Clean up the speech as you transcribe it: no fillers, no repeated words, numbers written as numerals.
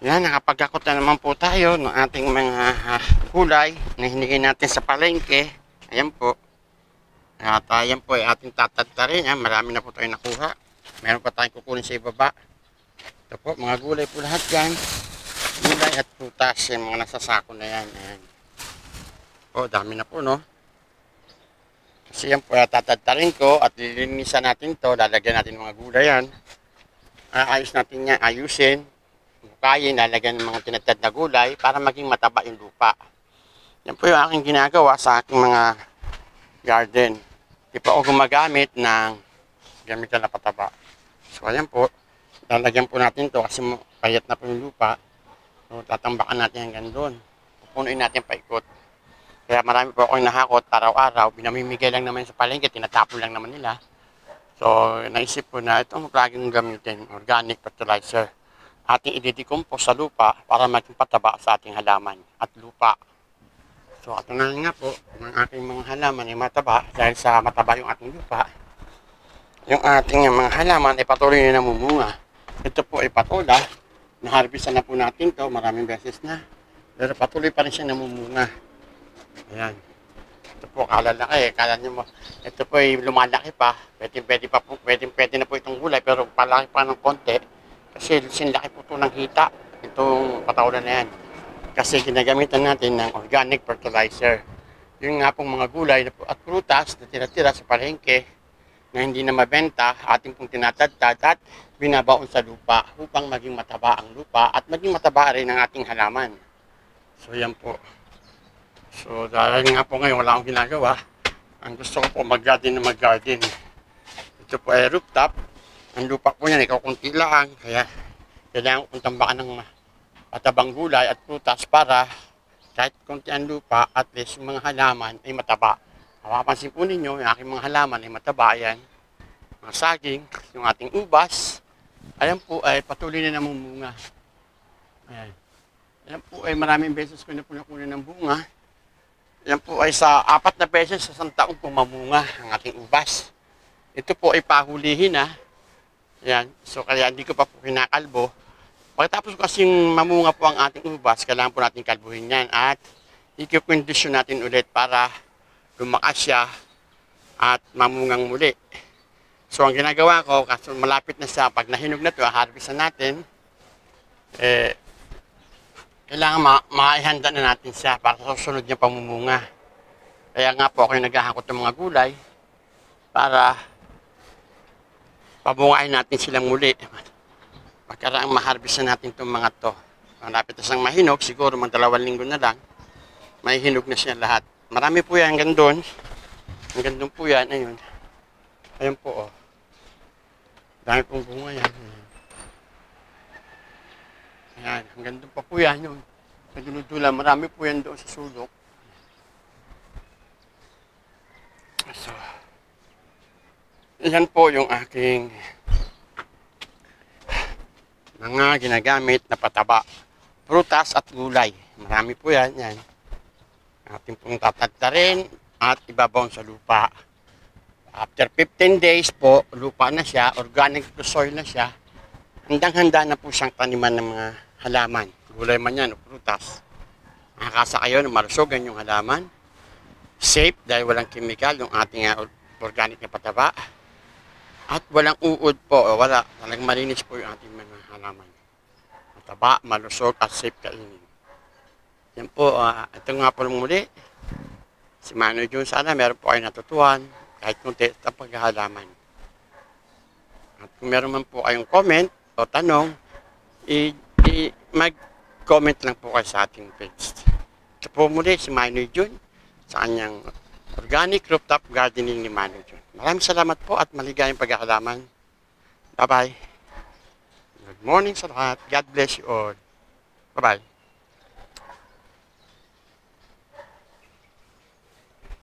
Yan, nakapagkakot na naman po tayo ng ating mga gulay na hinigin natin sa palengke. Ayan po. At ayan po ay ating tatadtarin. Marami na po tayo nakuha. Meron pa tayong kukunin sa ibaba. Ito po, mga gulay po lahat yan. Gulay at prutas, yung mga nasasako na yan. Ayan. Po, dami na po, no? Kasi yan po, tatadtarin ko at lilinisan natin to. Lalagyan natin mga gulay yan. Ayos natin yan, ayusin. Bukayin, lalagyan ng mga tinatad na gulay para maging mataba yung lupa. Yan po yung aking ginagawa sa aking mga garden. Di pa ako gumagamit ng gamitan na pataba. So ayan po, lalagyan po natin to kasi payat na po yung lupa. So tatambakan natin hanggang doon. Pupunuin natin paikot. Kaya marami po akong nahakot araw-araw. Binamimigay lang naman sa palengke, tinatapon lang naman nila. So naisip ko na itong laging gamitin, organic fertilizer. Ating i-decompose sa lupa para maging pataba sa ating halaman at lupa. So ito na nga po, ang aking mga halaman ay mataba dahil sa mataba yung ating lupa. Yung ating mga halaman ay patuloy na namumunga. Ito po ay patola, na-harvestan na po natin to maraming beses na. Pero patuloy pa rin siya namumunga. Ayan. Ito po kalalaki, kala nyo mo. Ito po ay lumalaki pa. Pwede na po itong gulay pero palaki pa ng konti. Kasi sinlaki po ito ng hita. Itong patawalan na yan. Kasi ginagamitan natin ng organic fertilizer. Yung nga pong mga gulay at prutas na tira-tira sa palengke na hindi na mabenta, ating pong tinatadtad at binabaon sa lupa upang maging mataba ang lupa at maging mataba rin ang ating halaman. So yan po. So dahil nga po ngayon wala akong ginagawa, ang gusto ko po mag-garden na mag-garden. Ito po ay rooftop. Ang lupa po yan, ikaw kunti lang. Kaya kailangan kong tambakan ng matabang gulay at prutas para kahit kunti ang lupa, at least yung mga halaman ay mataba. Mapapansin po ninyo, yung aking mga halaman ay mataba. Ayan, mga saging, yung ating ubas. Ayan po ay patuloy na namumunga. Ayan. Ayan po ay maraming beses ko na po nakunin ng bunga. Ayan po ay sa 4 na beses sa isang taong pumamunga ang ating ubas. Ito po ay pahulihin na. Ayan. So kaya hindi ko pa po kinakalbo. Pagkatapos kasing mamunga po ang ating ubas, kailangan po natin kalbuhin yan at i-condition natin ulit para lumakas siya at mamungang muli. So ang ginagawa ko, kasi malapit na siya, pag nahinog na ito, harvestan natin, kailangan maihanda na natin siya para sa susunod niya pamumunga. Kaya nga po ako yung naghahakot ng mga gulay para pamungain natin silang muli. Pagkaraang ma-harvest na natin itong mga to. Malapit na siyang mahinog, siguro mga 2 linggo na lang, may hinog na siya lahat. Marami po yan hanggang doon. Hanggang doon po yan, ayun. Ayun po, oh. Dami pong bunga yan. Ayan, hanggang doon pa po yan yun. Nagdudula, marami po yan doon sa sulok. So, yan po yung aking mga ginagamit na pataba. Prutas at gulay. Marami po yan. Yan. Ating pong tatadtarin at ibabaon sa lupa. After 15 days po, lupa na siya, organic soil na siya. Handang-handa na po siyang taniman ng mga halaman. Gulay man yan o prutas. Makakasa kayo na malusogan yung halaman. Safe dahil walang chemical yung ating organic na pataba. At walang uod po. Wala. Talagang malinis po yung ating mga halaman. Mataba, malusog at safe kainin. Yan po. Ito nga po muli. Si Manoy Jun, sana meron po kayo natutuhan. Kahit kunti sa paghahalaman. At kung meron man po kayong comment o tanong, mag-comment lang po kayo sa ating page. Ito po muli si Manoy Jun sa kanyang organic rooftop gardening ni Manoy Jun. Maraming salamat po at maligayang paghahalaman. Bye-bye. Good morning sa lahat. God bless you all. Bye-bye.